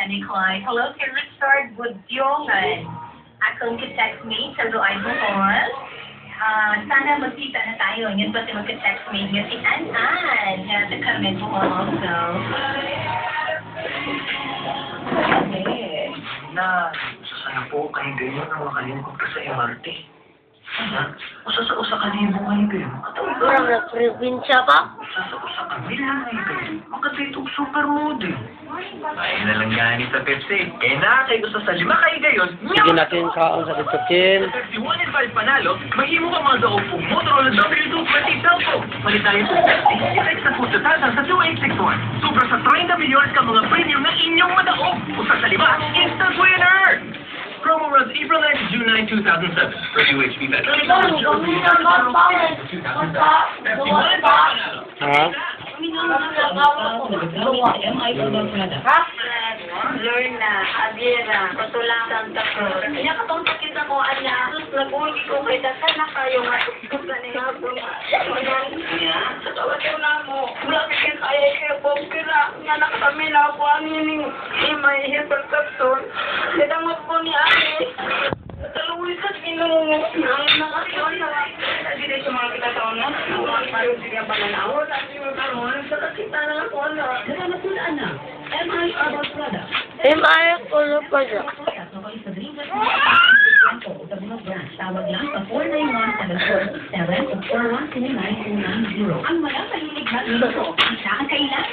ni Clyde. Hello, kay Richard Budyongan. Akong ka-text me sa Roay Buhon. Sana magkita na tayo. Yun ba si magka-text me nga si An-An. Sa Carmen Buhon also. Okay. Na, sana po kayo ganyan na makalimot ka sa MRT. Ha? Usa sa usa ka libo ngayon kayo. Orang nagprobinsya pa? Usa sa usa ka bilang ngayon kayo. Makatito supermodel. Ay na lang gani sa Pepsi. Eh na kay usa sa 5 kayo gayon. Sige natin kaon sa ditukin. Sa 51 and 5 panalo, mahimo ka mga daopong Motorola W220 cellphone. Palit tayo sa Pepsi. Effect sa puso tatan sa 2861. Sobra sa 30 milyon ka mga premium na inyong madaog. Usa sa 5, instant winner! Promo runs April 9 to June 9, 2007. Radio HB Metro. Ha? Lorna, Abiera, Patulasan, Takot. Kanya katong sakit ako, anya. Nag-uwi ko kay Dakan na kayo nga. Gusto niya ako niya. Sa tawad ko na mo. Wala ka kaya kaya Bob Kira. Nga nakasami na ako ang ining imay hiperkapson. Nadamot ko ni Ani. Taluwi sa ginungo. Ang nakasyon na. Sabi na sa mga kitataon na. Ang payo siya pananaw. Sabi mo karoon. Sa kakita na ako na. Nagmamatulaan na. MI Herbal Products. Ko na pa siya. Tawag lang sa 491-747 o 4179290. Ang walang mahilig na ito, isa ang kailangan.